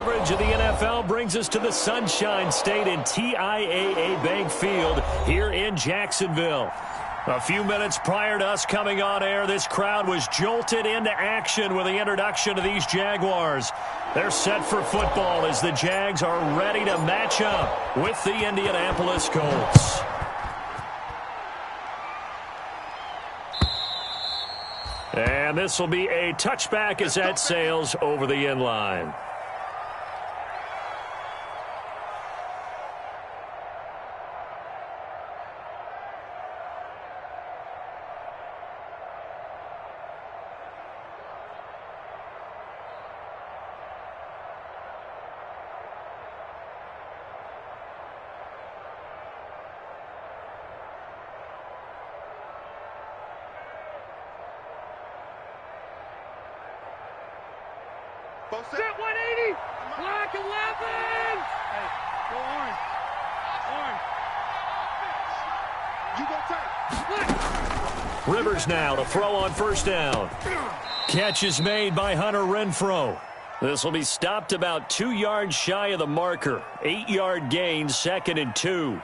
Coverage of the NFL brings us to the Sunshine State and TIAA Bank Field here in Jacksonville. A few minutes prior to us coming on air, this crowd was jolted into action with the introduction of these Jaguars. They're set for football as the Jags are ready to match up with the Indianapolis Colts. And this will be a touchback as that sails over the end line. Set 180. Black 11. Hey, go orange. Orange. You go tight. Rivers now to throw on first down. Catch is made by Hunter Renfrow. This will be stopped about 2 yards shy of the marker. 8-yard gain, 2nd and 2.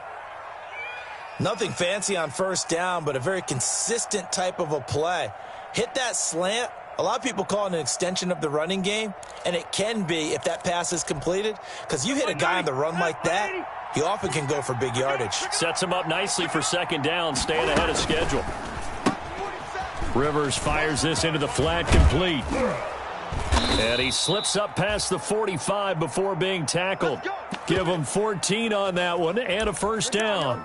Nothing fancy on first down, but a very consistent type of a play. Hit that slant. A lot of people call it an extension of the running game, and it can be if that pass is completed, because you hit a guy on the run like that, he often can go for big yardage. Sets him up nicely for second down, staying ahead of schedule. Rivers fires this into the flat, complete. And he slips up past the 45 before being tackled. Give him 14 on that one and a first down.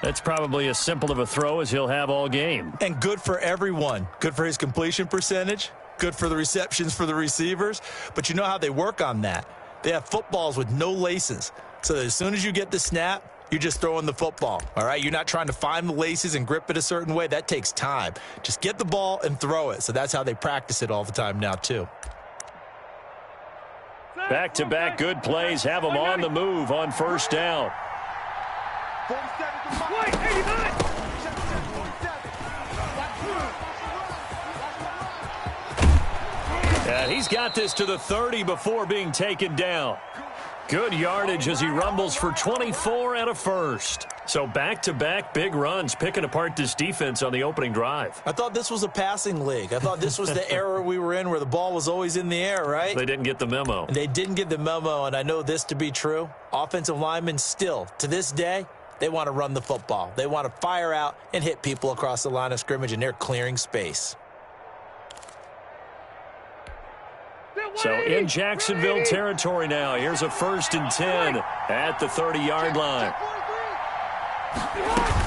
That's probably as simple of a throw as he'll have all game. And good for everyone. Good for his completion percentage. Good for the receptions for the receivers. But you know how they work on that. They have footballs with no laces. So as soon as you get the snap, you're just throwing the football. All right? You're not trying to find the laces and grip it a certain way. That takes time. Just get the ball and throw it. So that's how they practice it all the time now, too. Back-to-back good plays have them on the move on first down. 47. And he's got this to the 30 before being taken down. Good yardage as he rumbles for 24 and a first. So back-to-back big runs, picking apart this defense on the opening drive. I thought this was a passing league. I thought this was the era we were in where the ball was always in the air, right? They didn't get the memo. And they didn't get the memo, and I know this to be true. Offensive linemen still, to this day, they want to run the football. They want to fire out and hit people across the line of scrimmage, and they're clearing space. So in Jacksonville territory now. Here's a 1st and 10 at the 30-yard line.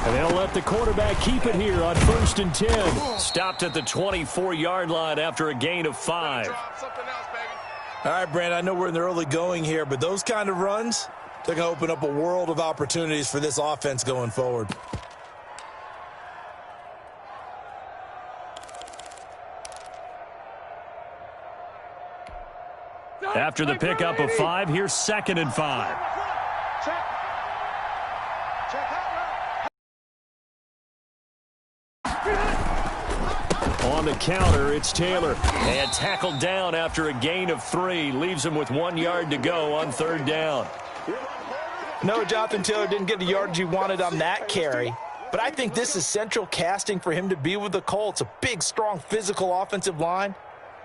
And they'll let the quarterback keep it here on 1st and 10. Stopped at the 24-yard line after a gain of 5. All right, Brandon, I know we're in the early going here, but those kind of runs, they're going to open up a world of opportunities for this offense going forward. After the pickup of 5, here's 2nd and 5. On the counter, it's Taylor. And tackled down after a gain of 3. Leaves him with 1 yard to go on 3rd down. No, Jonathan Taylor didn't get the yardage he wanted on that carry. But I think this is central casting for him to be with the Colts. A big, strong, physical offensive line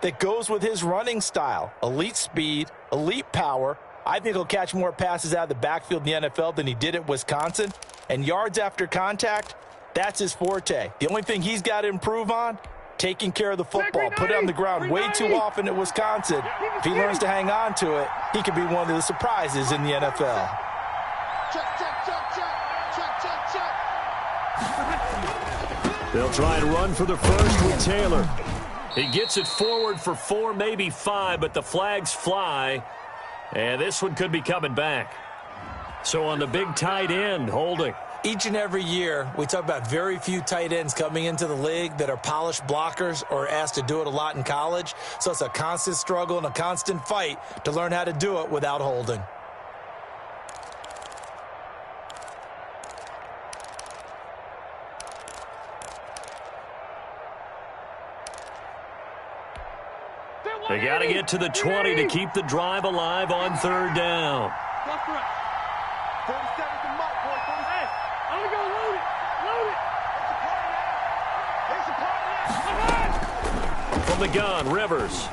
that goes with his running style. Elite speed, elite power. I think he'll catch more passes out of the backfield in the NFL than he did at Wisconsin. And yards after contact, that's his forte. The only thing he's got to improve on, taking care of the football. Put it on the ground way too often at Wisconsin. If he learns to hang on to it, he could be one of the surprises in the NFL. They'll try and run for the first with Taylor. He gets it forward for 4, maybe 5, but the flags fly. And this one could be coming back. So on the big tight end, holding. Each and every year, we talk about very few tight ends coming into the league that are polished blockers or asked to do it a lot in college. So it's a constant struggle and a constant fight to learn how to do it without holding. They got to get to the 20 to keep the drive alive on third down. 47 to Mike, boy. 47. Hey, I'm going to go load it. Load it. It's a party now. From the gun, Rivers.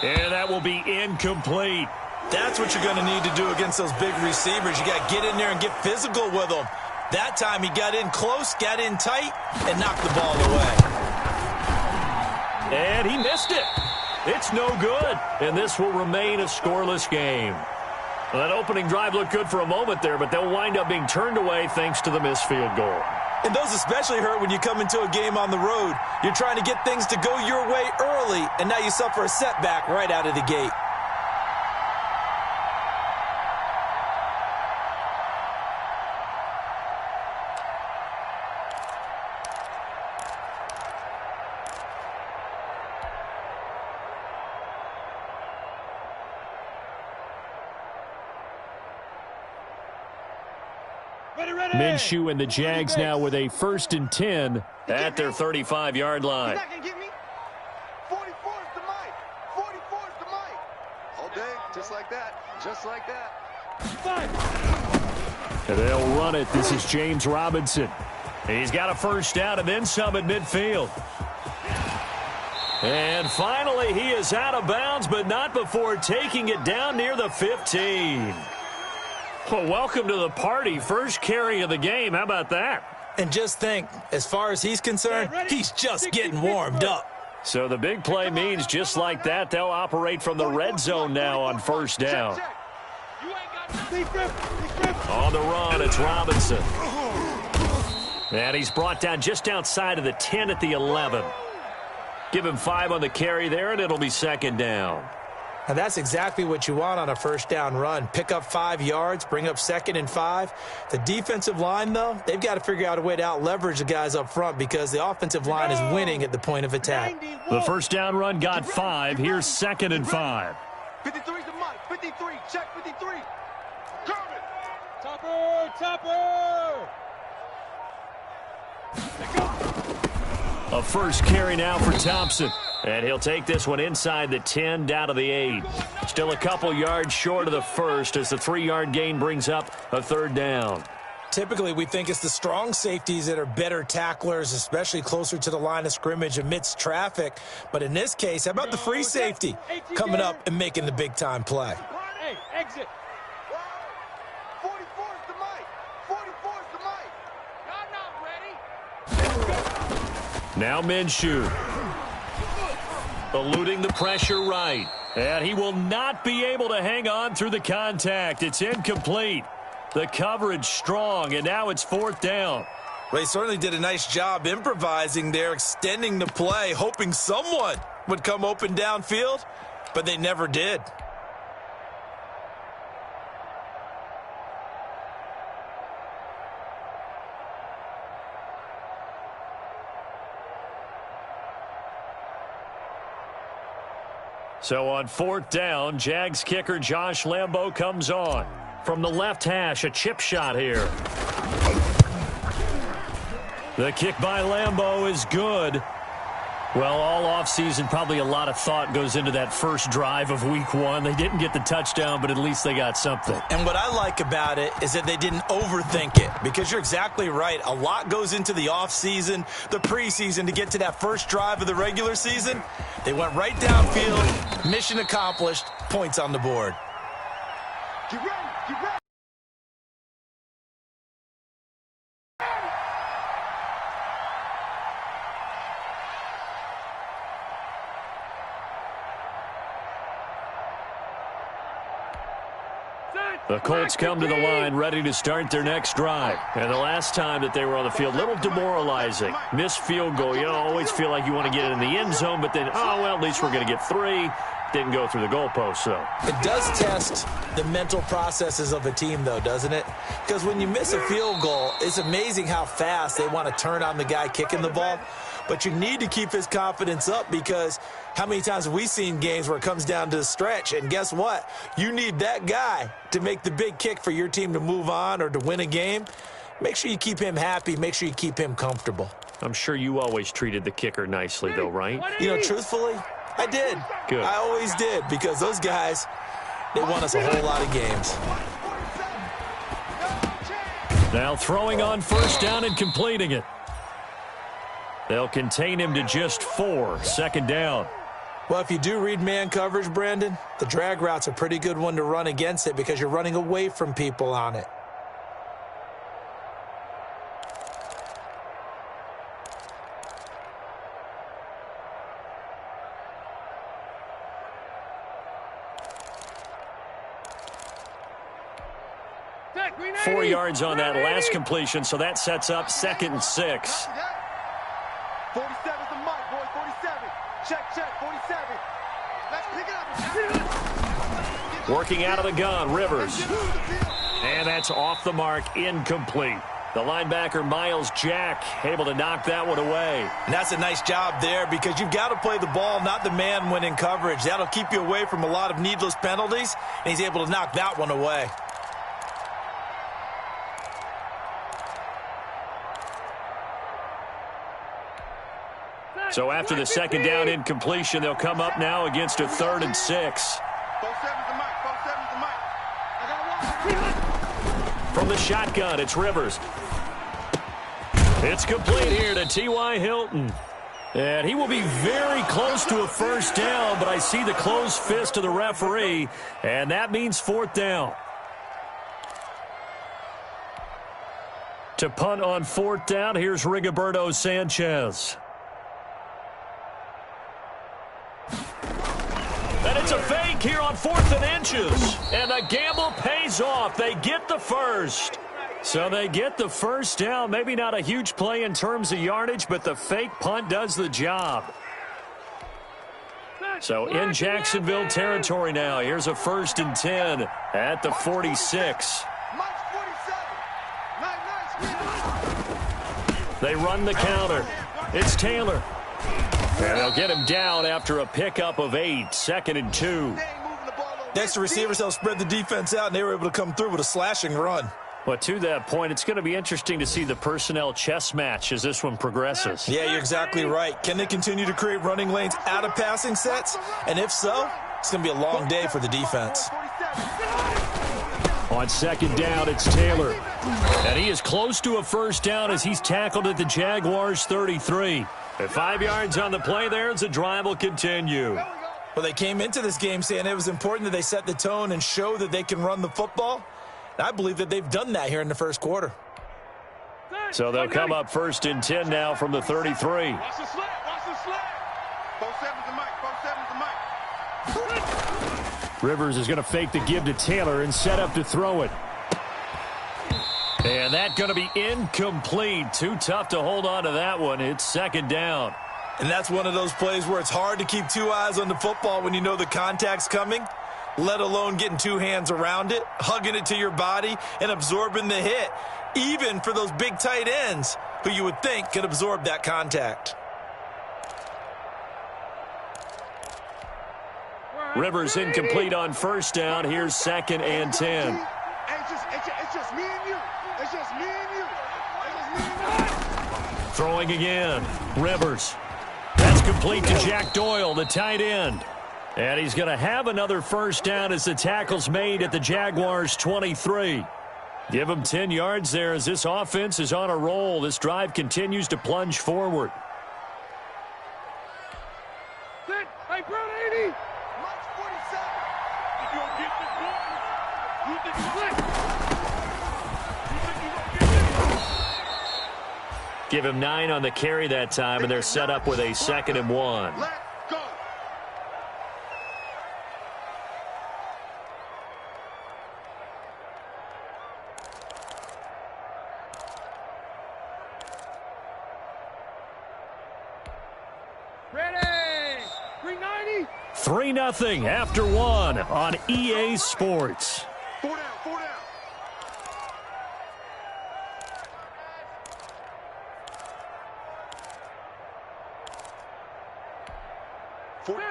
And that will be incomplete. That's what you're going to need to do against those big receivers. You got to get in there and get physical with them. That time he got in close, got in tight, and knocked the ball away. And he missed it. It's no good. And this will remain a scoreless game. Well, that opening drive looked good for a moment there, but they'll wind up being turned away thanks to the missed field goal. And those especially hurt when you come into a game on the road. You're trying to get things to go your way early, and now you suffer a setback right out of the gate. Minshew and the Jags now with a 1st and 10 at their 35-yard line. He's not going to get me. 44 is the mic. 44 is the mic. All day, just like that. Just like that. And they'll run it. This is James Robinson. He's got a first down and then some at midfield. And finally, he is out of bounds, but not before taking it down near the 15. Well, welcome to the party. First carry of the game. How about that? And just think, as far as he's concerned, he's just getting warmed up. So the big play means just like that, they'll operate from the red zone now on first down. On the run, it's Robinson. And he's brought down just outside of the 10 at the 11. Give him 5 on the carry there, and it'll be second down. And that's exactly what you want on a first down run. Pick up 5 yards, bring up 2nd and 5. The defensive line, though, they've got to figure out a way to out-leverage the guys up front because the offensive line is winning at the point of attack. The first down run got 5. Here's 2nd and 5. 53 is the mic. 53. Check 53. Kermit. Topper. A first carry now for Thompson. And he'll take this one inside the 10 down to the 8. Still a couple yards short of the first as the 3-yard gain brings up a third down. Typically, we think it's the strong safeties that are better tacklers, especially closer to the line of scrimmage amidst traffic. But in this case, how about the free safety coming up and making the big-time play? Hey, exit. 44 is the mic. 44 is the mic. Y'all not ready? Now Minshew. Eluding the pressure right. And he will not be able to hang on through the contact. It's incomplete. The coverage strong, and now it's 4th down. They certainly did a nice job improvising there, extending the play, hoping someone would come open downfield, but they never did. So on 4th down, Jags kicker Josh Lambo comes on. From the left hash, a chip shot here. The kick by Lambo is good. Well, all offseason, probably a lot of thought goes into that first drive of week 1. They didn't get the touchdown, but at least they got something. And what I like about it is that they didn't overthink it, because you're exactly right. A lot goes into the offseason, the preseason to get to that first drive of the regular season. They went right downfield, mission accomplished, points on the board. Get ready. Get ready. The Colts come to the line ready to start their next drive. And the last time that they were on the field, a little demoralizing. Missed field goal. You always feel like you want to get it in the end zone, but then, oh, well, at least we're going to get 3. Didn't go through the goalpost, though. It does test the mental processes of a team, though, doesn't it? Because when you miss a field goal, it's amazing how fast they want to turn on the guy kicking the ball. But you need to keep his confidence up, because how many times have we seen games where it comes down to the stretch? And guess what? You need that guy to make the big kick for your team to move on or to win a game. Make sure you keep him happy. Make sure you keep him comfortable. I'm sure you always treated the kicker nicely, though, right? You know, truthfully, I did. Good. I always did, because those guys, they won us a whole lot of games. Now throwing on first down and completing it. They'll contain him to just 4. Second down. Well, if you do read man coverage, Brandon, the drag route's a pretty good one to run against it because you're running away from people on it. Four yards on that last completion, so that sets up 2nd and 6. 47's the mic, boy. 47. Check, 47. Let's pick it up. Working out of the gun, Rivers. And that's off the mark, incomplete. The linebacker, Miles Jack, able to knock that one away. And that's a nice job there because you've got to play the ball, not the man when in coverage. That'll keep you away from a lot of needless penalties, and he's able to knock that one away. So after the second down incompletion, they'll come up now against a 3rd and 6. 47's the mic. 47's the mic. I got one. From the shotgun, it's Rivers. It's complete here to T.Y. Hilton. And he will be very close to a first down, but I see the closed fist of the referee, and that means 4th down. To punt on 4th down, here's Rigoberto Sanchez. And it's a fake here on 4th and inches. And the gamble pays off. They get the first. So they get the first down. Maybe not a huge play in terms of yardage, but the fake punt does the job. So in Jacksonville territory now. Here's a 1st and 10 at the 46. They run the counter. It's Taylor. And they'll get him down after a pickup of 8. 2nd and 2. Next to receivers, they'll spread the defense out, and they were able to come through with a slashing run. But to that point, it's going to be interesting to see the personnel chess match as this one progresses. Yeah, you're exactly right. Can they continue to create running lanes out of passing sets? And if so, it's going to be a long day for the defense. On 2nd down, it's Taylor. And he is close to a first down as he's tackled at the Jaguars' 33. At 5 yards on the play there as the drive will continue. Well, they came into this game saying it was important that they set the tone and show that they can run the football. And I believe that they've done that here in the first quarter. So they'll come up 1st and 10 now from the 33. Watch the slap. Watch the slap. 47's the mic. 47's the mic. Rivers is going to fake the give to Taylor and set up to throw it. And that's going to be incomplete. Too tough to hold on to that one. It's 2nd down. And that's one of those plays where it's hard to keep 2 eyes on the football when you know the contact's coming, let alone getting 2 hands around it, hugging it to your body, and absorbing the hit, even for those big tight ends who you would think could absorb that contact. Rivers incomplete on first down. Here's 2nd and 10. It's just me and you. It's just me and you. It's just me and you. Throwing again. Rivers. That's complete to Jack Doyle, the tight end. And he's going to have another first down as the tackle's made at the Jaguars' 23. Give him 10 yards there as this offense is on a roll. This drive continues to plunge forward. Hey, Brown 80. March 47. If you don't get this one, you think you slick. Give him 9 on the carry that time, and they're set up with a 2nd and 1. Let's go. Ready. 390. 3-0 after 1 on EA Sports. 4 down, 4 down.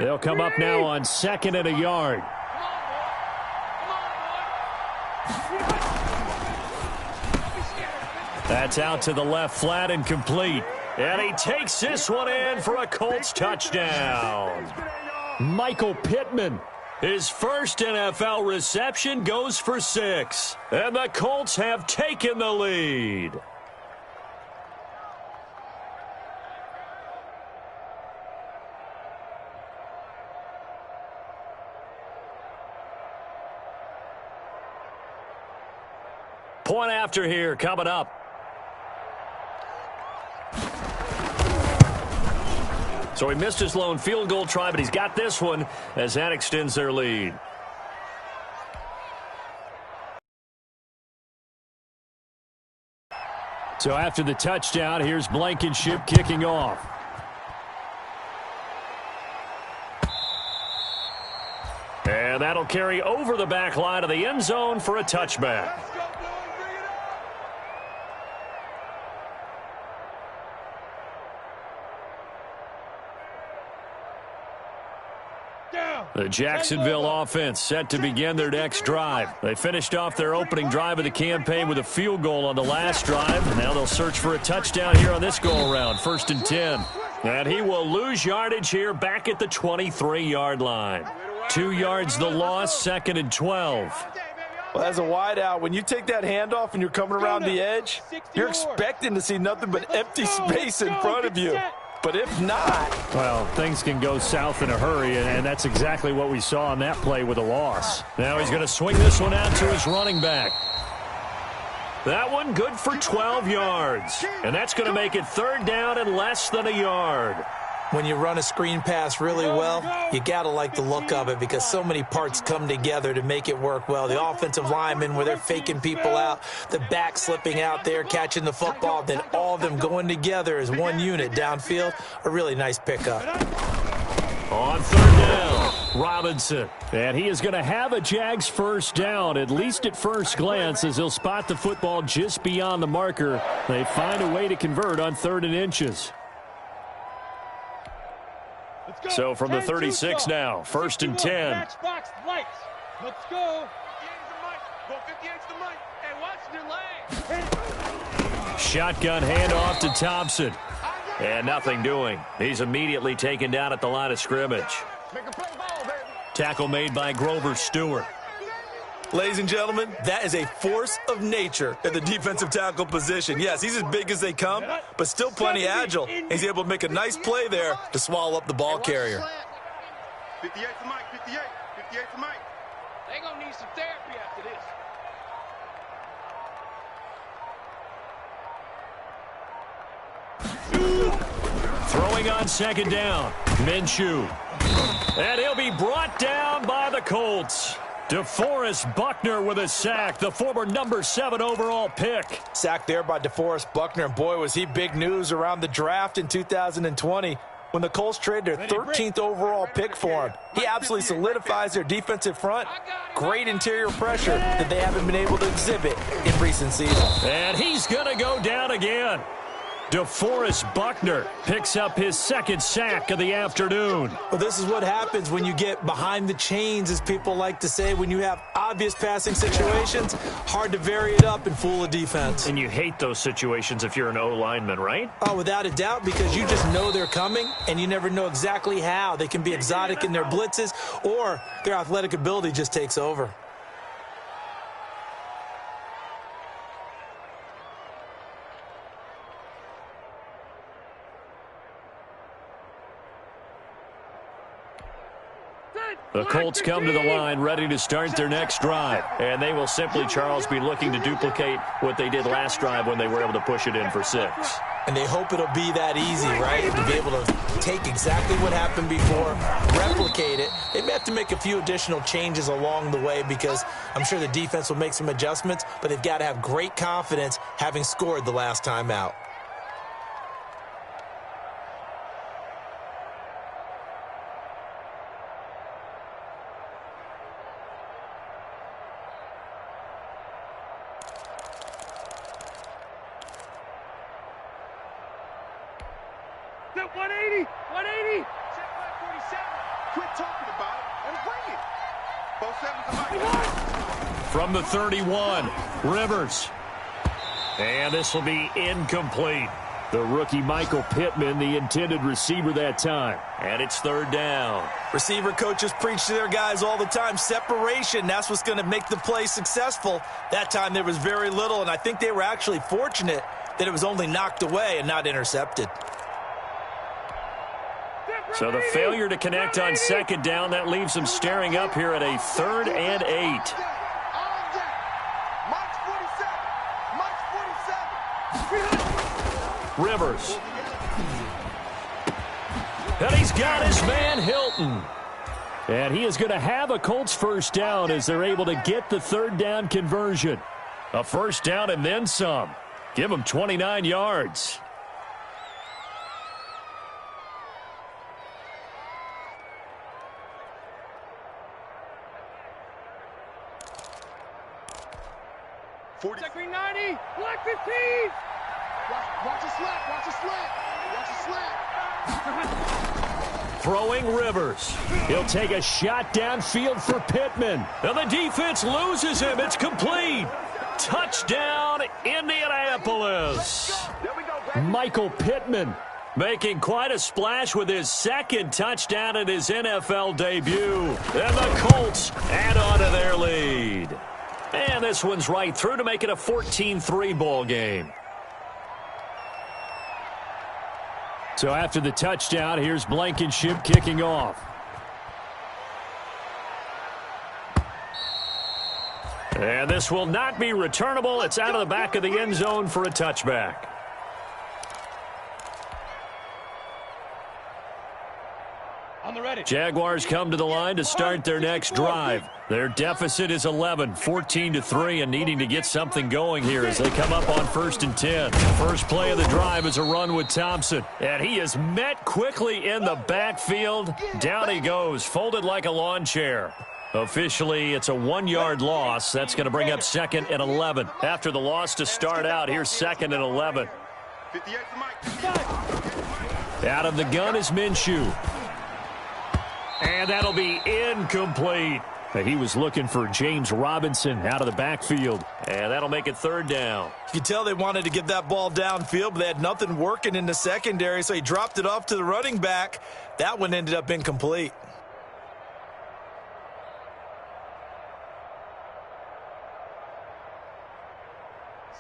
They'll come up now on 2nd and a yard. That's out to the left flat and complete. And he takes this one in for a Colts touchdown. Michael Pittman. His first NFL reception goes for 6. And the Colts have taken the lead. Point after here coming up. So he missed his lone field goal try, but he's got this one as that extends their lead. So after the touchdown, here's Blankenship kicking off. And that'll carry over the back line of the end zone for a touchback. The Jacksonville offense set to begin their next drive. They finished off their opening drive of the campaign with a field goal on the last drive. Now they'll search for a touchdown here on this go-around, 1st and 10. And he will lose yardage here back at the 23-yard line. 2 yards the loss, 2nd and 12. Well, as a wideout, when you take that handoff and you're coming around the edge, you're expecting to see nothing but empty space in front of you. But if not, well, things can go south in a hurry, and that's exactly what we saw on that play with a loss. Now he's going to swing this one out to his running back. That one good for 12 yards. And that's going to make it 3rd down and less than a yard. When you run a screen pass really well, you got to like the look of it because so many parts come together to make it work well. The offensive linemen, where they're faking people out, the back slipping out there, catching the football, then all of them going together as one unit downfield. A really nice pickup. On 3rd down, Robinson. And he is going to have a Jags first down, at least at first glance, as he'll spot the football just beyond the marker. They find a way to convert on 3rd and inches. So from the 36 now, 1st and 10. Let's go. Shotgun handoff to Thompson. And nothing doing. He's immediately taken down at the line of scrimmage. Tackle made by Grover Stewart. Ladies and gentlemen, that is a force of nature at the defensive tackle position. Yes, he's as big as they come, but still plenty agile. He's able to make a nice play there to swallow up the ball carrier. 58 to Mike, 58. 58 to Mike. They're going to need some therapy after this. Throwing on 2nd down, Minshew. And he'll be brought down by the Colts. DeForest Buckner with a sack, the former number 7 overall pick. Sacked there by DeForest Buckner, and boy, was he big news around the draft in 2020 when the Colts traded their 13th overall pick for him. He absolutely solidifies their defensive front. Great interior pressure that they haven't been able to exhibit in recent seasons. And he's going to go down again. DeForest Buckner picks up his 2nd sack of the afternoon. Well, this is what happens when you get behind the chains, as people like to say. When you have obvious passing situations, hard to vary it up and fool a defense. And you hate those situations if you're an O-lineman, right? Oh, without a doubt, because you just know they're coming, and you never know exactly how. They can be exotic in their blitzes, or their athletic ability just takes over. The Colts come to the line ready to start their next drive. And they will simply, Charles, be looking to duplicate what they did last drive when they were able to push it in for 6. And they hope it'll be that easy, right? To be able to take exactly what happened before, replicate it. They may have to make a few additional changes along the way because I'm sure the defense will make some adjustments, but they've got to have great confidence having scored the last time out. Set 180. 180. Check 147. Quit talking about it and bring it. Both 7s are Mike. From the 31, Rivers. And this will be incomplete. The rookie Michael Pittman, the intended receiver that time. And it's third down. Receiver coaches preach to their guys all the time. Separation, that's what's going to make the play successful. That time there was very little, and I think they were actually fortunate that it was only knocked away and not intercepted. So the failure to connect on second down, that leaves them staring up here at a 3rd and 8. Rivers. And he's got his man Hilton. And he is going to have a Colts first down as they're able to get the third down conversion. A first down and then some. Give him 29 yards. Check green 90. Black 15. Watch the slant. Watch the slant. Watch the slant. Throwing Rivers. He'll take a shot downfield for Pittman. And the defense loses him. It's complete. Touchdown, Indianapolis. Michael Pittman making quite a splash with his second touchdown in his NFL debut. And the Colts add on to their lead. And this one's right through to make it a 14-3 ball game. So after the touchdown, here's Blankenship kicking off. And this will not be returnable. It's out of the back of the end zone for a touchback. On the ready. Jaguars come to the line to start their next drive. Their deficit is 11, 14-3, and needing to get something going here as they come up on 1st and 10. First play of the drive is a run with Thompson, and he is met quickly in the backfield. Down he goes, folded like a lawn chair. Officially, it's a 1-yard loss. That's going to bring up 2nd and 11. After the loss to start out, here's 2nd and 11. Out of the gun is Minshew. And that'll be incomplete. He was looking for James Robinson out of the backfield. And that'll make it 3rd down. You can tell they wanted to get that ball downfield, but they had nothing working in the secondary, so he dropped it off to the running back. That one ended up incomplete.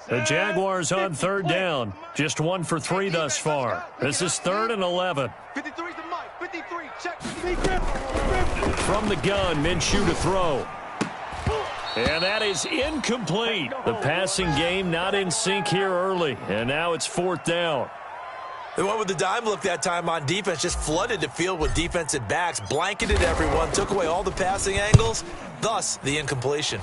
The Jaguars on 3rd down. Just 1 for 3 thus far. This is 3rd and 11. 53's the mic. 53. Check. From the gun, Minshew to throw. And that is incomplete. The passing game not in sync here early. And now it's 4th down. They went with the dime look that time on defense, just flooded the field with defensive backs, blanketed everyone, took away all the passing angles, thus the incompletion.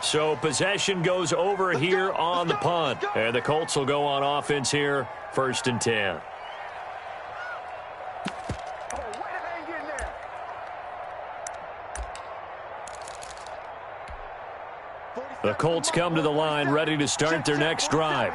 So possession goes over here on the punt. And the Colts will go on offense here, 1st and 10. The Colts come to the line ready to start their next drive.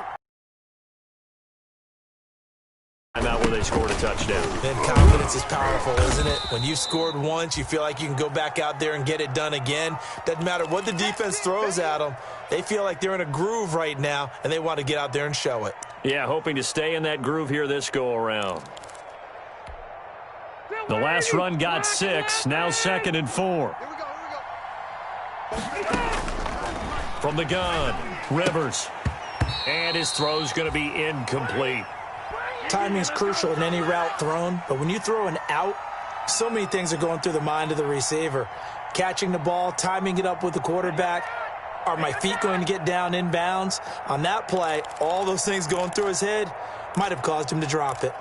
Out where they scored a touchdown. Then confidence is powerful, isn't it? When you've scored once, you feel like you can go back out there and get it done again. Doesn't matter what the defense throws at them. They feel like they're in a groove right now, and they want to get out there and show it. Yeah, hoping to stay in that groove here this go-around. The last run got 6, now 2nd and 4. From the gun, Rivers. And his throw's going to be incomplete. Timing is crucial in any route thrown, but when you throw an out, so many things are going through the mind of the receiver. Catching the ball, timing it up with the quarterback. Are my feet going to get down inbounds? On that play, all those things going through his head might have caused him to drop it.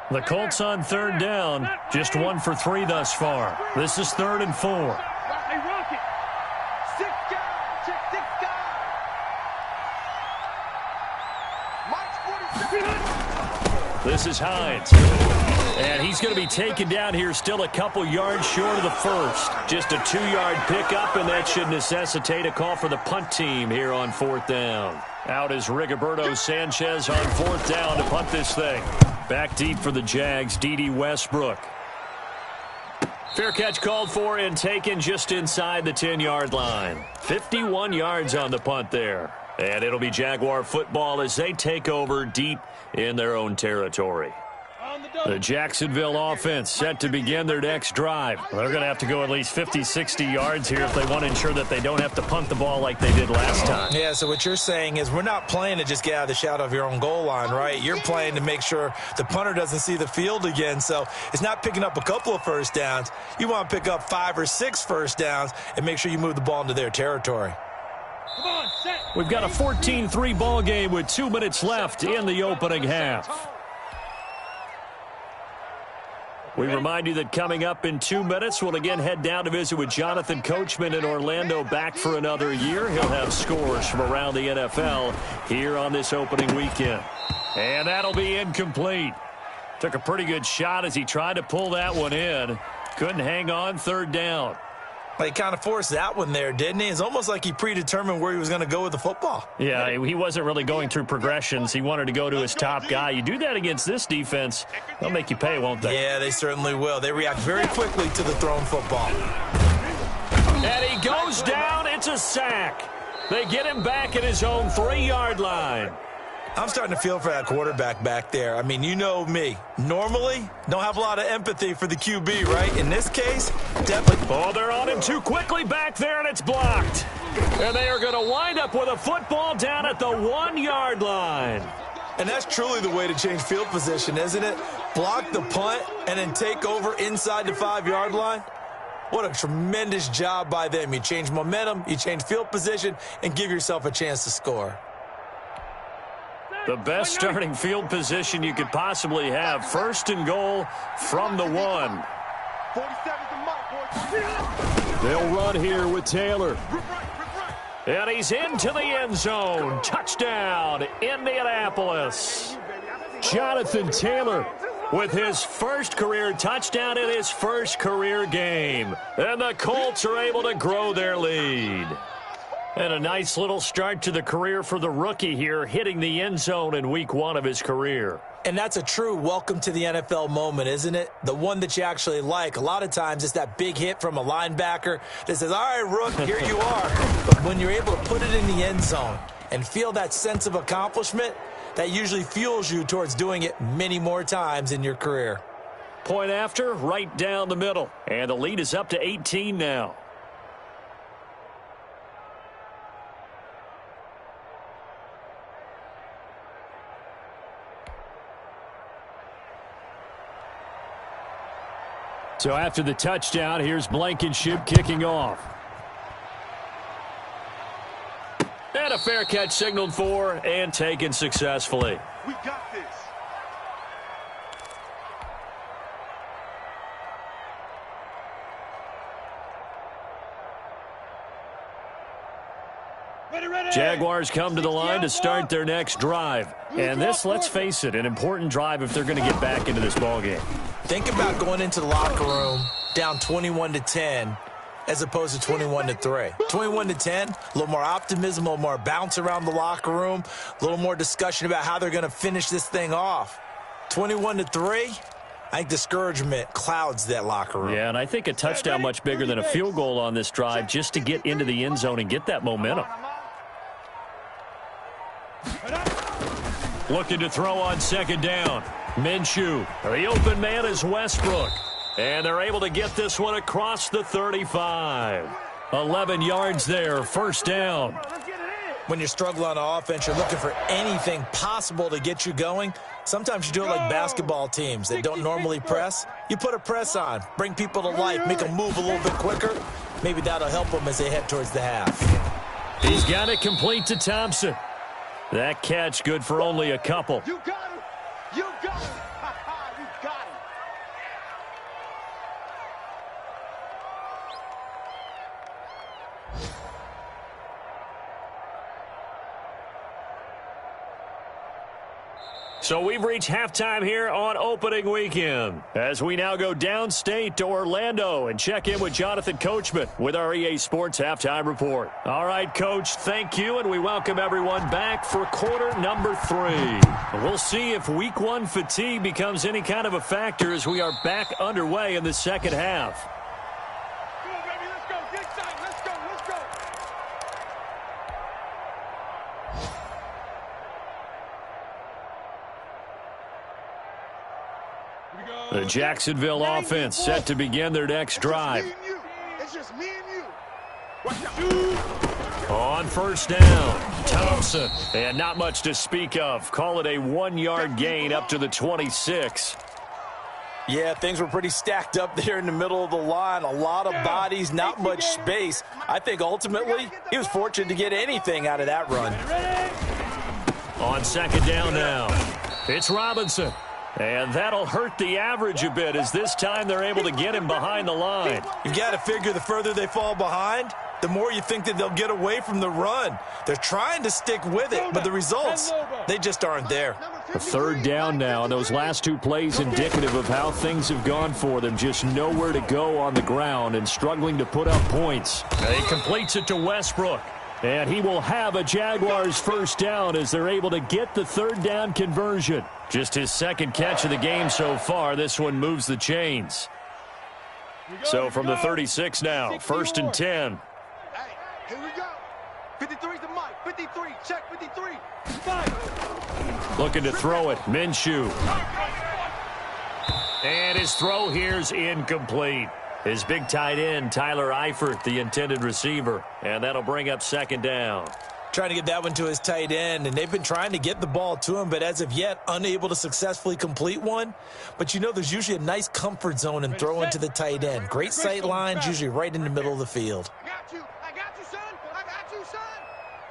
The Colts on 3rd down, just 1 for 3 thus far. This is 3rd and 4. Hey, Rocket. 6 guys. Check 6 guys. Mike's 47. This is Hines. And he's going to be taken down here still a couple yards short of the first. Just a 2-yard pickup, and that should necessitate a call for the punt team here on 4th down. Out is Rigoberto Sanchez on 4th down to punt this thing. Back deep for the Jags, D.D. Westbrook. Fair catch called for and taken just inside the 10-yard line. 51 yards on the punt there. And it'll be Jaguar football as they take over deep in their own territory. The Jacksonville offense set to begin their next drive. They're going to have to go at least 50, 60 yards here if they want to ensure that they don't have to punt the ball like they did last time. Yeah, so what you're saying is we're not playing to just get out of the shadow of your own goal line, right? You're playing to make sure the punter doesn't see the field again. So it's not picking up a couple of first downs. You want to pick up 5 or 6 first downs and make sure you move the ball into their territory. We've got a 14-3 ball game with 2 minutes left in the opening half. We remind you that coming up in 2 minutes, we'll again head down to visit with Jonathan Coachman in Orlando, back for another year. He'll have scores from around the NFL here on this opening weekend. And that'll be incomplete. Took a pretty good shot as he tried to pull that one in. Couldn't hang on, third down. He kind of forced that one there, didn't he? It's almost like he predetermined where he was going to go with the football. Yeah, he wasn't really going through progressions. He wanted to go to his top guy. You do that against this defense, they'll make you pay, won't they? Yeah, they certainly will. They react very quickly to the thrown football. And he goes down. It's a sack. They get him back at his own 3-yard line. I'm starting to feel for that quarterback back there. I mean, you know me. Normally, don't have a lot of empathy for the QB, right? In this case, definitely. Oh, they're on him too quickly back there, and it's blocked. And they are going to wind up with a football down at the 1-yard line. And that's truly the way to change field position, isn't it? Block the punt and then take over inside the 5-yard line. What a tremendous job by them. You change momentum, you change field position, and give yourself a chance to score. The best starting field position you could possibly have. 1st and goal from the 1. They'll run here with Taylor. And he's into the end zone. Touchdown, Indianapolis. Jonathan Taylor with his first career touchdown in his first career game. And the Colts are able to grow their lead. And a nice little start to the career for the rookie here, hitting the end zone in week 1 of his career. And that's a true welcome to the NFL moment, isn't it? The one that you actually like. A lot of times it's that big hit from a linebacker that says, all right, Rook, here you are. But when you're able to put it in the end zone and feel that sense of accomplishment, that usually fuels you towards doing it many more times in your career. Point after, right down the middle. And the lead is up to 18 now. So after the touchdown, here's Blankenship kicking off. And a fair catch signaled for and taken successfully. We got this. Jaguars come to the line to start their next drive. And this, let's face it, an important drive if they're going to get back into this ballgame. Think about going into the locker room down 21-10 as opposed to 21-3. 21-10, a little more optimism, a little more bounce around the locker room, a little more discussion about how they're going to finish this thing off. 21-3, I think discouragement clouds that locker room. Yeah, and I think a touchdown much bigger than a field goal on this drive just to get into the end zone and get that momentum. Looking to throw on 2nd down. Minshew. The open man is Westbrook. And they're able to get this one across the 35. 11 yards there, 1st down. When you're struggling on offense, you're looking for anything possible to get you going. Sometimes you do it like basketball teams that don't normally press. You put a press on, bring people to life, make them move a little bit quicker. Maybe that'll help them as they head towards the half. He's got it complete to Thompson. That catch good for only a couple. You got him. You got him. You got him. So we've reached halftime here on opening weekend as we now go downstate to Orlando and check in with Jonathan Coachman with our EA Sports Halftime Report. All right, Coach, thank you, and we welcome everyone back for quarter number 3. We'll see if week 1 fatigue becomes any kind of a factor as we are back underway in the second half. The Jacksonville offense set to begin their next drive. It's just me and you. On first down, Thompson. And not much to speak of. Call it a 1-yard gain up to the 26. Yeah, things were pretty stacked up there in the middle of the line. A lot of bodies, not much space. I think ultimately he was fortunate to get anything out of that run. On second down now, it's Robinson. And that'll hurt the average a bit as this time they're able to get him behind the line. You've got to figure the further they fall behind, the more you think that they'll get away from the run. They're trying to stick with it, but the results, they just aren't there. A third down now, and those last two plays indicative of how things have gone for them. Just nowhere to go on the ground and struggling to put up points. He completes it to Westbrook. And he will have a Jaguars first down as they're able to get the third down conversion. Just his second catch of the game so far. This one moves the chains. So from the 36 now, first and 10. Hey, here we go. 53's the mic. 53. Check 53. Looking to throw it. Minshew. And his throw here's incomplete. His big tight end, Tyler Eifert, the intended receiver. And that'll bring up second down. Trying to get that one to his tight end, and they've been trying to get the ball to him, but as of yet, unable to successfully complete one. But you know, there's usually a nice comfort zone in throwing to the tight end. Great sight lines, usually right in the middle of the field. I got you, son. I got you, son.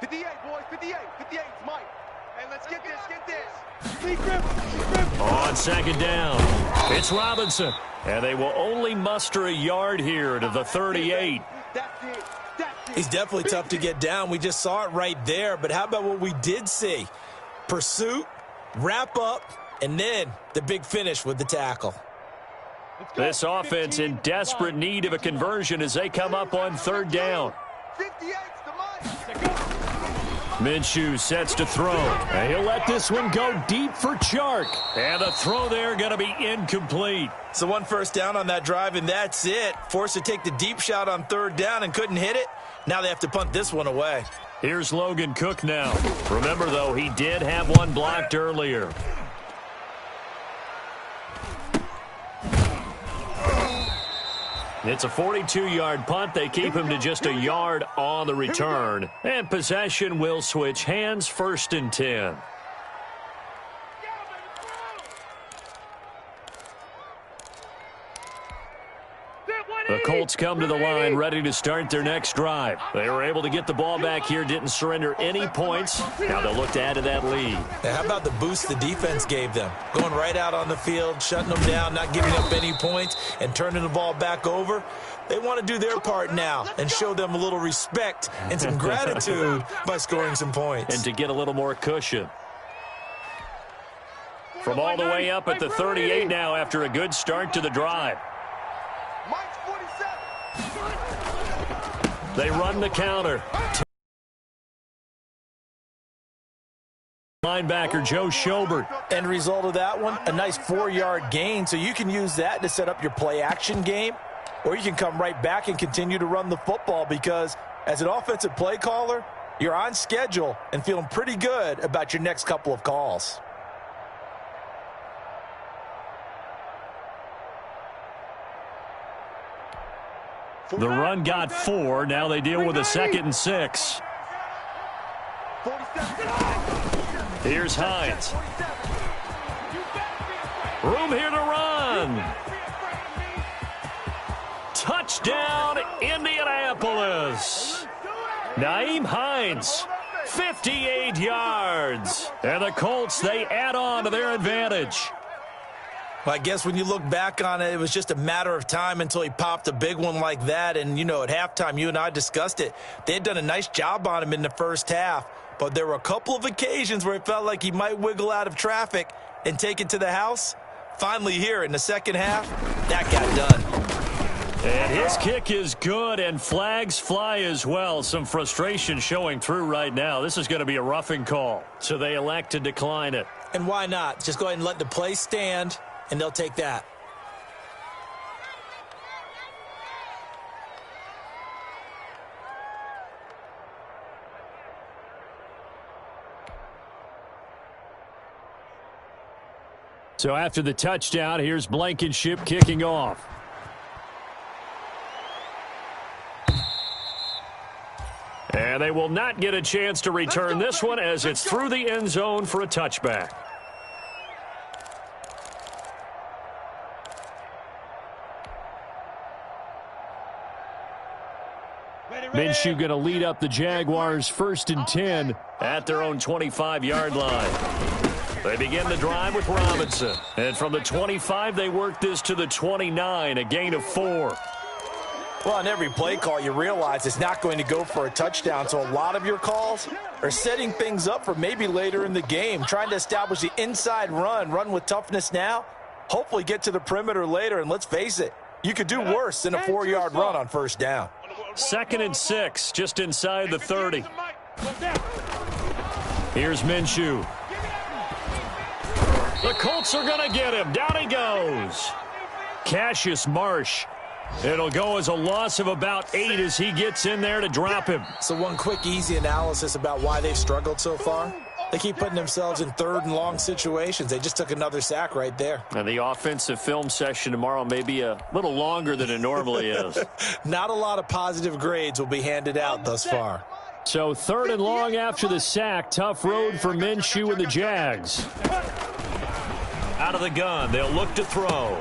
58, boys. 58. 58's Mike. Hey, let's get this. On second down, it's Robinson. And they will only muster a yard here to the 38. That's it. He's definitely tough to get down. We just saw it right there. But how about what we did see? Pursuit, wrap up, and then the big finish with the tackle. This offense in desperate need of a conversion as they come up on third down. 58's the mic. Minshew sets to throw. And he'll let this one go deep for Chark. And the throw there going to be incomplete. So one first down on that drive, and that's it. Forced to take the deep shot on third down and couldn't hit it. Now they have to punt this one away. Here's Logan Cook now. Remember, though, he did have one blocked earlier. It's a 42-yard punt. They keep him to just a yard on the return. And possession will switch hands, first and 10. The Colts come to the line ready to start their next drive. They were able to get the ball back here, didn't surrender any points. Now they'll look to add to that lead. Now, how about the boost the defense gave them? Going right out on the field, shutting them down, not giving up any points, and turning the ball back over. They want to do their part now and show them a little respect and some gratitude by scoring some points. And to get a little more cushion. From all the way up at the 38 now after a good start to the drive. Mike's 47. They run the counter. Linebacker Joe Schobert. End result of that one, a nice 4-yard gain. So you can use that to set up your play-action game, or you can come right back and continue to run the football because as an offensive play caller, you're on schedule and feeling pretty good about your next couple of calls. The run got 4. Now they deal with a 2nd and 6. Here's Hines. Room here to run. Touchdown, Indianapolis. Nyheim Hines, 58 yards. And the Colts, they add on to their advantage. Well, I guess when you look back on it, it was just a matter of time until he popped a big one like that. And, you know, at halftime, you and I discussed it. They had done a nice job on him in the first half. But there were a couple of occasions where it felt like he might wiggle out of traffic and take it to the house. Finally here in the second half, that got done. And his kick is good, and flags fly as well. Some frustration showing through right now. This is going to be a roughing call, so they elect to decline it. And why not? Just go ahead and let the play stand, and they'll take that. So after the touchdown, here's Blankenship kicking off. And they will not get a chance to return this one as it's through the end zone for a touchback. Minshew going to lead up the Jaguars 1st and 10 at their own 25-yard line. They begin the drive with Robinson. And from the 25, they work this to the 29, a gain of 4. Well, on every play call, you realize it's not going to go for a touchdown, so a lot of your calls are setting things up for maybe later in the game, trying to establish the inside run with toughness now, hopefully get to the perimeter later, and let's face it, you could do worse than a 4-yard run on 1st down. 2nd and 6, just inside the 30. Here's Minshew. The Colts are going to get him. Down he goes. Cassius Marsh. It'll go as a loss of about 8 as he gets in there to drop him. So one quick, easy analysis about why they've struggled so far. They keep putting themselves in 3rd and long situations. They just took another sack right there. And the offensive film session tomorrow may be a little longer than it normally is. Not a lot of positive grades will be handed out thus far. So 3rd and long after the sack. Tough road for Minshew and the Jags. Out of the gun, they'll look to throw.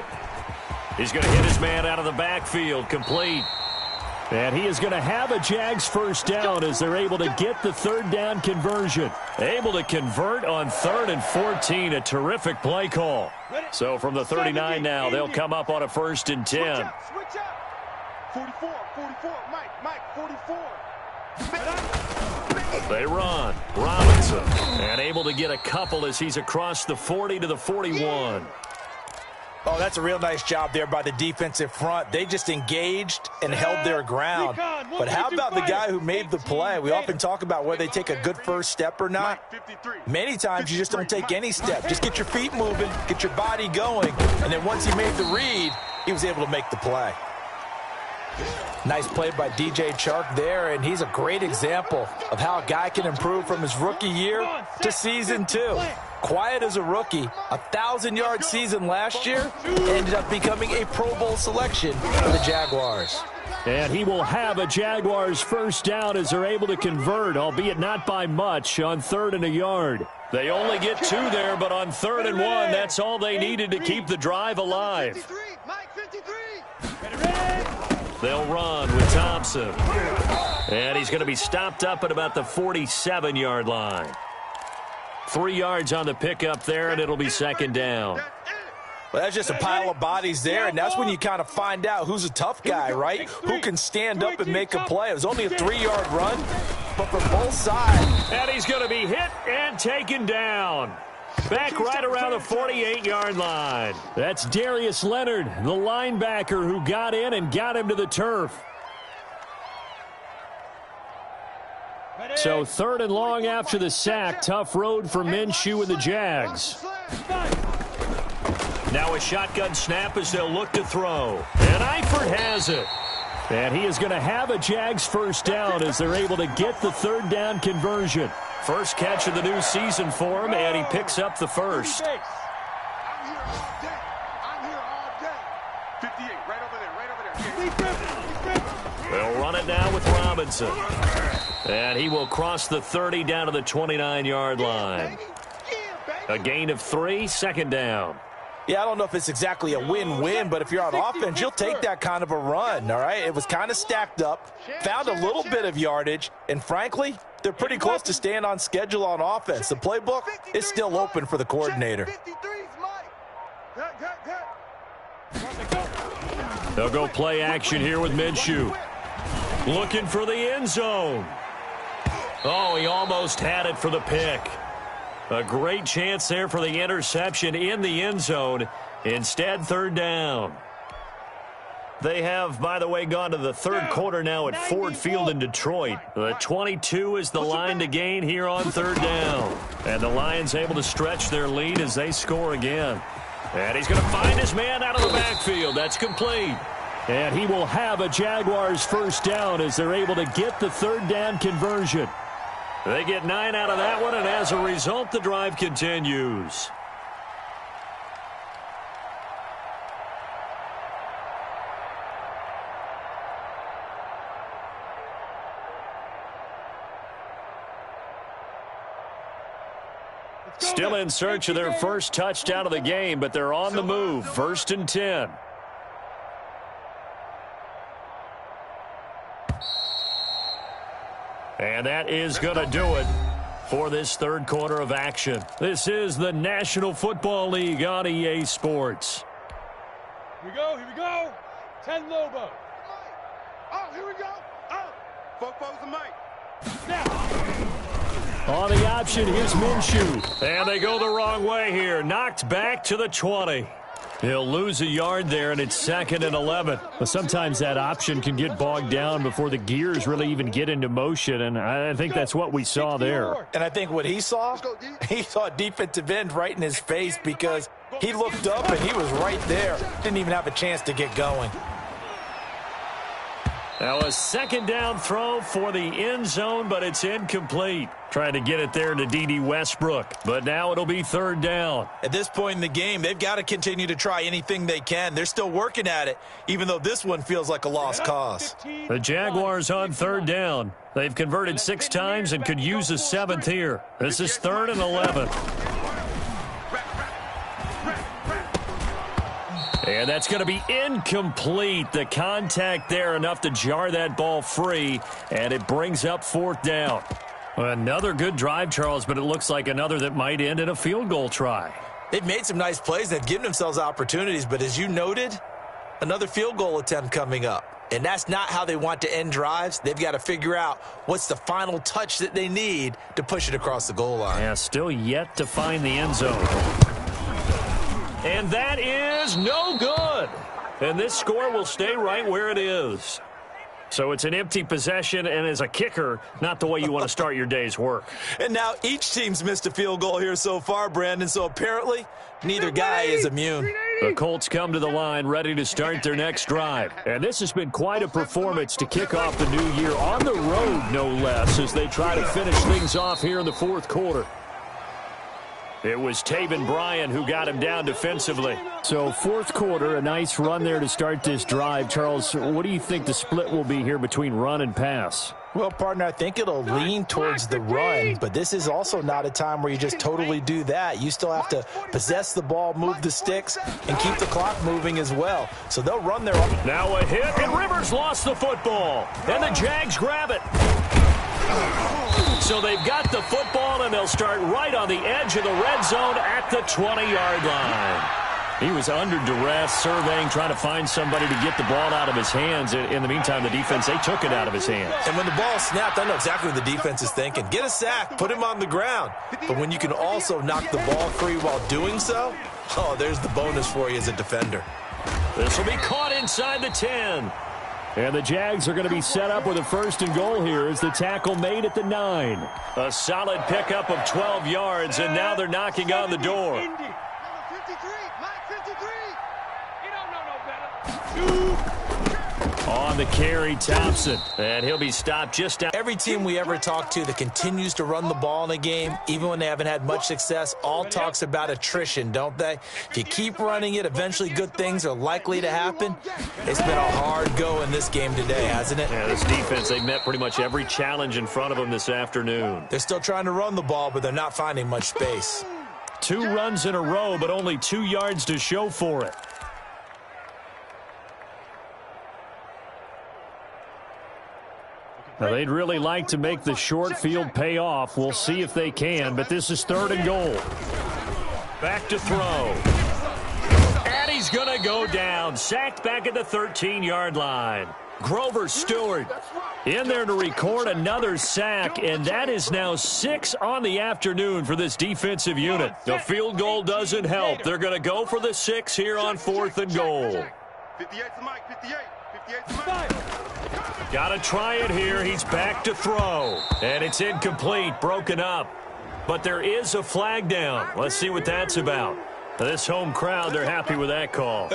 He's going to hit his man out of the backfield, complete. And he is going to have a Jags 1st down as they're able to get the 3rd down conversion. Able to convert on 3rd and 14, a terrific play call. So from the 39 now, they'll come up on a 1st and 10. Switch out. 44, Mike, 44. They run. Robinson. And able to get a couple as he's across the 40 to the 41. Oh, that's a real nice job there by the defensive front. They just engaged and held their ground. But how about the guy who made the play? We often talk about whether they take a good first step or not. Many times you just don't take any step. Just get your feet moving, get your body going, and then once he made the read, he was able to make the play. Nice play by DJ Chark there, and he's a great example of how a guy can improve from his rookie year to season 2. Quiet as a rookie, 1,000-yard season last year, ended up becoming a Pro Bowl selection for the Jaguars. And he will have a Jaguars 1st down as they're able to convert, albeit not by much, on 3rd and a yard. They only get 2 there, but on 3rd and 1, that's all they needed to keep the drive alive. They'll run with Thompson. And he's going to be stopped up at about the 47-yard line. 3 yards on the pickup there, and it'll be 2nd down. Well, that's just a pile of bodies there, and that's when you kind of find out who's a tough guy, right? Who can stand up and make a play. It was only a 3-yard run, but from both sides. And he's going to be hit and taken down. Back right around the 48-yard line. That's Darius Leonard, the linebacker who got in and got him to the turf. So 3rd and long after the sack. Tough road for Minshew and the Jags. Now a shotgun snap as they'll look to throw. And Eifert has it. And he is going to have a Jags 1st down as they're able to get the 3rd down conversion. First catch of the new season for him, and he picks up the 1st. I'm here all day. 58, right over there. They'll run it now with Robinson. And he will cross the 30 down to the 29-yard line. A gain of 3, 2nd down. Yeah, I don't know if it's exactly a win-win, but if you're on offense, you'll take that kind of a run, all right? It was kind of stacked up, found a little bit of yardage, and frankly, they're pretty close to staying on schedule on offense. The playbook is still open for the coordinator. They'll go play action here with Minshew. Looking for the end zone. Oh, he almost had it for the pick. A great chance there for the interception in the end zone. Instead, 3rd down. They have, by the way, gone to the 3rd quarter now at Ford Field in Detroit. The 22 is the line to gain here on 3rd down. And the Lions able to stretch their lead as they score again. And he's going to find his man out of the backfield. That's complete. And he will have a Jaguars 1st down as they're able to get the 3rd down conversion. They get 9 out of that one, and as a result, the drive continues. Still in search of their first touchdown of the game, but they're on the move. 1st and 10. And that is going to do it for this third quarter of action. This is the National Football League on EA Sports. Here we go, here we go. 10 Lobo. Oh, here we go. Oh, Fofo's the mic. On the option, here's Minshew. And they go the wrong way here. Knocked back to the 20. He'll lose a yard there, and it's 2nd and 11. But sometimes that option can get bogged down before the gears really even get into motion, and I think that's what we saw there. And I think what he saw a defensive end right in his face because he looked up and he was right there. Didn't even have a chance to get going. Now a 2nd down throw for the end zone, but it's incomplete. Trying to get it there to D.D. Westbrook, but now it'll be 3rd down. At this point in the game, they've got to continue to try anything they can. They're still working at it, even though this one feels like a lost cause. The Jaguars on 3rd down. They've converted 6 times and could use a 7th here. This is 3rd and 11. And that's going to be incomplete. The contact there enough to jar that ball free, and it brings up 4th down. Another good drive, Charles, but it looks like another that might end in a field goal try. They've made some nice plays. They've given themselves opportunities, but as you noted, another field goal attempt coming up. And that's not how they want to end drives. They've got to figure out what's the final touch that they need to push it across the goal line. Yeah, still yet to find the end zone. And that is no good. And this score will stay right where it is. So it's an empty possession, and as a kicker, not the way you want to start your day's work. And now each team's missed a field goal here so far, Brandon, so apparently neither guy is immune. The Colts come to the line ready to start their next drive. And this has been quite a performance to kick off the new year on the road, no less, as they try to finish things off here in the 4th quarter. It was Taven Bryan who got him down defensively. So 4th quarter, a nice run there to start this drive. Charles, what do you think the split will be here between run and pass? Well, partner, I think it'll lean towards the run, but this is also not a time where you just totally do that. You still have to possess the ball, move the sticks, and keep the clock moving as well. So they'll run their own. Now a hit, and Rivers lost the football, and the Jags grab it. So they've got the football, and they'll start right on the edge of the red zone at the 20-yard line. He was under duress, surveying, trying to find somebody to get the ball out of his hands. In the meantime, the defense, they took it out of his hands. And when the ball snapped, I know exactly what the defense is thinking. Get a sack, put him on the ground. But when you can also knock the ball free while doing so, oh, there's the bonus for you as a defender. This will be caught inside the 10. And the Jags are going to be set up with a 1st and goal here as the tackle made at the 9. A solid pickup of 12 yards, and now they're knocking on the door. 53, Mike 53. You don't know no better. On the carry, Thompson. And he'll be stopped just out. Every team we ever talk to that continues to run the ball in a game, even when they haven't had much success, all talks about attrition, don't they? If you keep running it, eventually good things are likely to happen. It's been a hard go in this game today, hasn't it? Yeah, this defense, they've met pretty much every challenge in front of them this afternoon. They're still trying to run the ball, but they're not finding much space. 2 runs in a row, but only 2 yards to show for it. Now, they'd really like to make the short field pay off. We'll see if they can, but this is 3rd and goal. Back to throw. And he's going to go down. Sacked back at the 13-yard line. Grover Stewart in there to record another sack, and that is now 6 on the afternoon for this defensive unit. The field goal doesn't help. They're going to go for the 6 here on 4th and goal. 58 to Mike, 58. 58 to Mike. Got to try it here. He's back to throw. And it's incomplete, broken up. But there is a flag down. Let's see what that's about. This home crowd, they're happy with that call.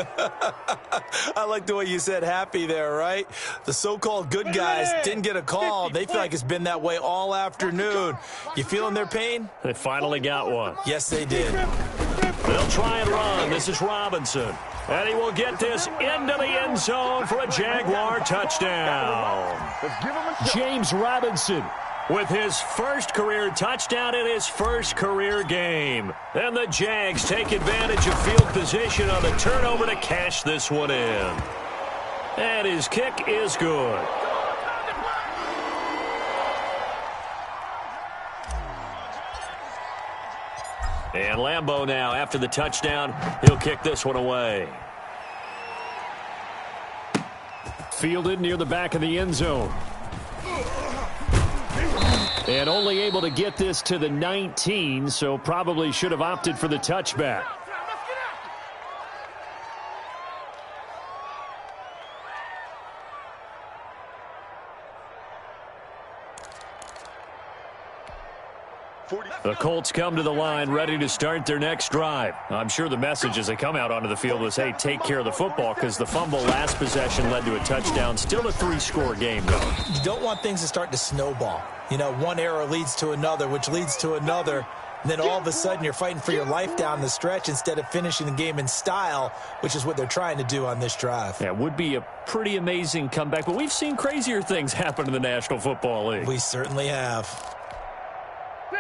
I like the way you said happy there, right? The so-called good guys didn't get a call. They feel like it's been that way all afternoon. You feeling their pain? They finally got one. Yes, they did. They'll try and run. This is Robinson. And he will get this into the end zone for a Jaguar touchdown. James Robinson with his first career touchdown in his first career game. And the Jags take advantage of field position on the turnover to cash this one in. And his kick is good. And Lambeau now, after the touchdown, he'll kick this one away. Fielded near the back of the end zone. And only able to get this to the 19, so probably should have opted for the touchback. The Colts come to the line ready to start their next drive. I'm sure the message as they come out onto the field was, hey, take care of the football, because the fumble last possession led to a touchdown. Still a 3-score game, though. You don't want things to start to snowball. You know, one error leads to another, which leads to another. And then all of a sudden you're fighting for your life down the stretch instead of finishing the game in style, which is what they're trying to do on this drive. Yeah, it would be a pretty amazing comeback, but we've seen crazier things happen in the National Football League. We certainly have.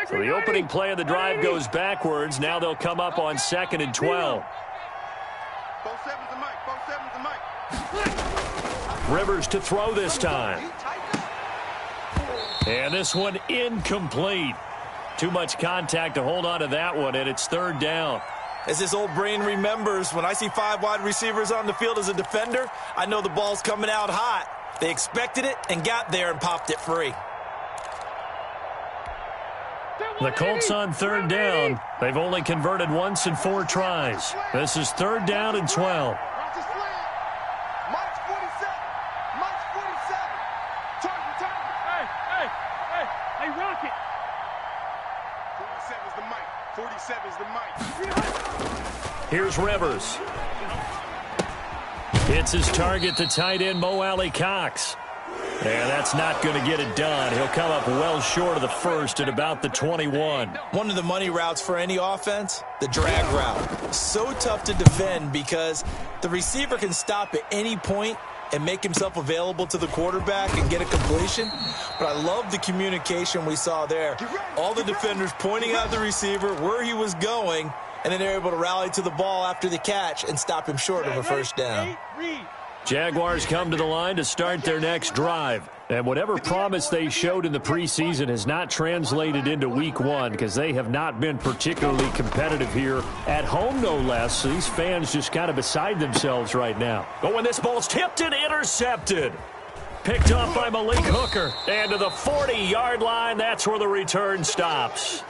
So the opening play of the drive goes backwards. Now they'll come up on 2nd and 12. Rivers to throw this time. And this one incomplete. Too much contact to hold on to that one, and it's 3rd down. As this old brain remembers, when I see 5 wide receivers on the field as a defender, I know the ball's coming out hot. They expected it and got there and popped it free. The Colts on 3rd down. They've only converted once in 4 tries. This is 3rd down and 12. Hey, Rocket. 47's the mic. 47's the mic. Here's Rivers. Hits his target, the tight end, Mo Alley-Cox. And that's not going to get it done. He'll come up well short of the first at about the 21. One of the money routes for any offense, the drag route. So tough to defend because the receiver can stop at any point and make himself available to the quarterback and get a completion. But I love the communication we saw there. All the defenders pointing out the receiver, where he was going, and then they're able to rally to the ball after the catch and stop him short of a first down. Jaguars come to the line to start their next drive. And whatever promise they showed in the preseason has not translated into week 1 because they have not been particularly competitive here at home, no less. So these fans just kind of beside themselves right now. But when this ball's tipped and intercepted. Picked off by Malik Hooker. And to the 40-yard line, that's where the return stops.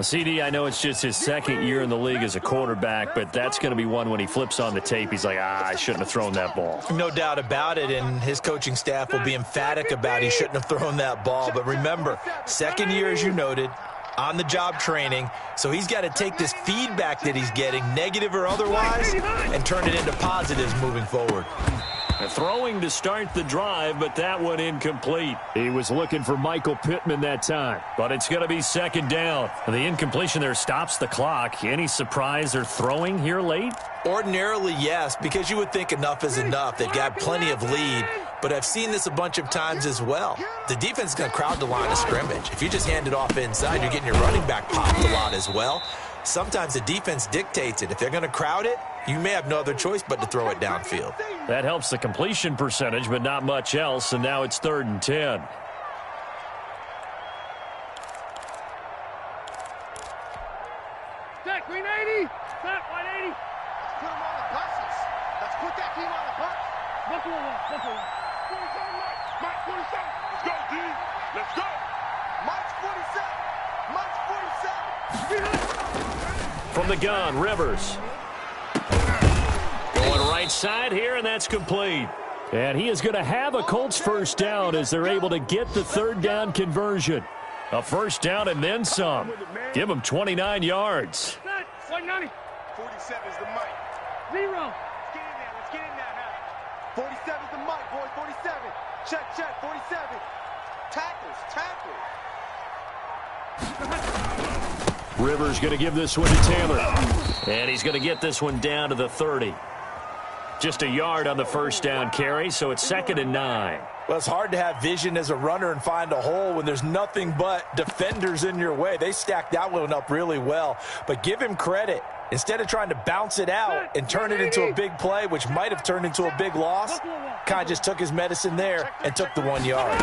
CD, I know it's just his 2nd year in the league as a quarterback, but that's going to be one when he flips on the tape. He's like, I shouldn't have thrown that ball. No doubt about it, and his coaching staff will be emphatic about he shouldn't have thrown that ball. But remember, 2nd year, as you noted, on-the-job training, so he's got to take this feedback that he's getting, negative or otherwise, and turn it into positives moving forward. Throwing to start the drive, but that one incomplete. He was looking for Michael Pittman that time, but it's going to be 2nd down. The incompletion there stops the clock. Any surprise they're throwing here late? Ordinarily, yes, because you would think enough is enough. They've got plenty of lead, but I've seen this a bunch of times as well. The defense is going to crowd the line of scrimmage. If you just hand it off inside, you're getting your running back popped a lot as well. Sometimes the defense dictates it. If they're going to crowd it, you may have no other choice but to throw it downfield. That helps the completion percentage, but not much else, and now it's 3rd and 10. Set, green 80. Set, 180. Let's put them on the buses. Let's put that team on the bus. Buffalo one, Buffalo one. 47, Mike 47. Let's go, D. Let's go. Mike's 47. Mike's 47. From the gun, Rivers. Going right side here, and that's complete. And he is going to have a Colts first down as they're able to get the 3rd down conversion. A first down and then some. Give him 29 yards. 190. 47 is the mic. 0. Let's get in there. Let's get in there now. 47 is the mic, boys. 47. Check. 47. Tackles. Rivers going to give this one to Taylor. And he's going to get this one down to the 30. Just a yard on the first down carry, so it's 2nd and 9. Well, it's hard to have vision as a runner and find a hole when there's nothing but defenders in your way. They stacked that one up really well. But give him credit. Instead of trying to bounce it out and turn it into a big play, which might have turned into a big loss, kind of just took his medicine there and took the 1 yard.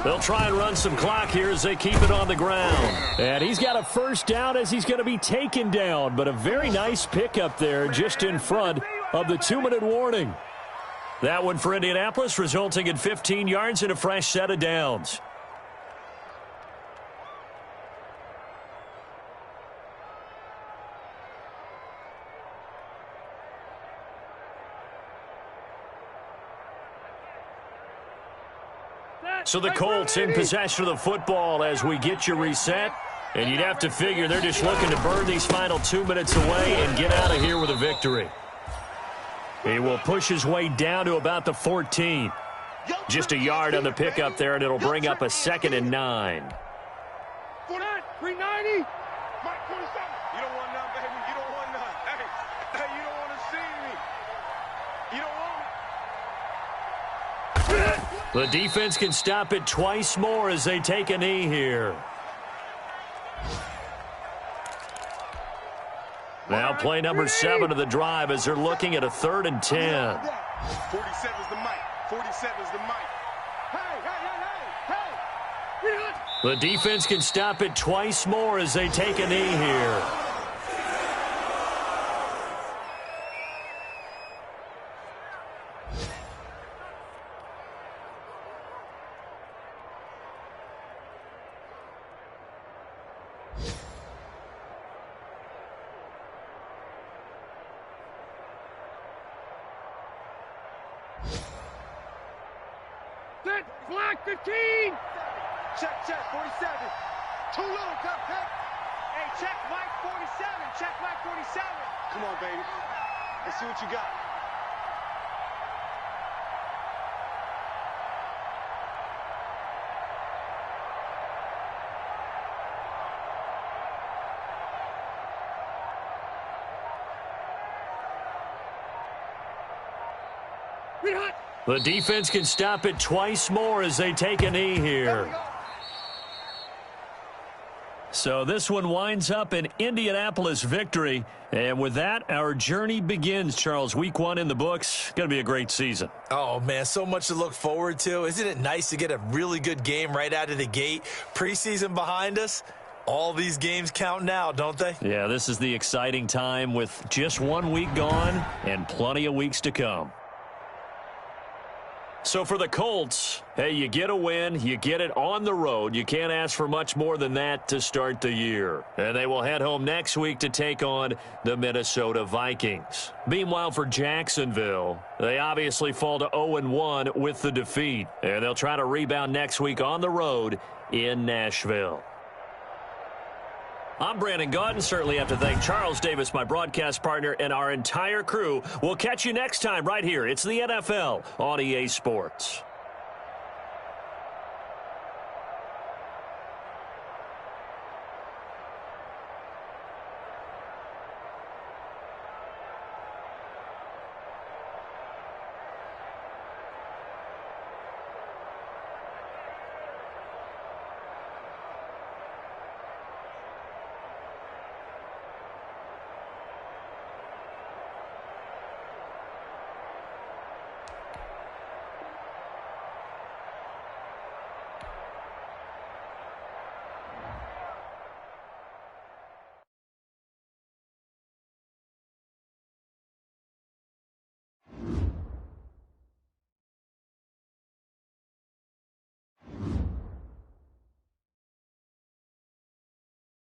They'll try and run some clock here as they keep it on the ground. And he's got a first down as he's going to be taken down. But a very nice pickup there just in front of the 2-minute warning. That one for Indianapolis, resulting in 15 yards and a fresh set of downs. So the Colts in possession of the football as we get you reset. And you'd have to figure they're just looking to burn these final 2 minutes away and get out of here with a victory. He will push his way down to about the 14. Just a yard on the pickup there, and it'll bring up a 2nd and 9. 390. Mike 27. You don't want none, baby. You don't want none. Hey, you don't want to see me. You don't want The defense can stop it twice more as they take a knee here. Now play number 7 of the drive as they're looking at a 3rd and 10. 47's the mic. 47's the mic. Hey. The defense can stop it twice more as they take a knee here. Block 15. Check, 47. Too little, cupcake. Hey, check Mike 47. Check Mike 47. Come on, baby. Let's see what you got. The defense can stop it twice more as they take a knee here. So this one winds up an Indianapolis victory. And with that, our journey begins, Charles. Week 1 in the books. Going to be a great season. Oh, man, so much to look forward to. Isn't it nice to get a really good game right out of the gate? Preseason behind us. All these games count now, don't they? Yeah, this is the exciting time with just 1 week gone and plenty of weeks to come. So for the Colts, hey, you get a win, you get it on the road. You can't ask for much more than that to start the year. And they will head home next week to take on the Minnesota Vikings. Meanwhile, for Jacksonville, they obviously fall to 0-1 with the defeat. And they'll try to rebound next week on the road in Nashville. I'm Brandon Gaudin. Certainly have to thank Charles Davis, my broadcast partner, and our entire crew. We'll catch you next time right here. It's the NFL on EA Sports.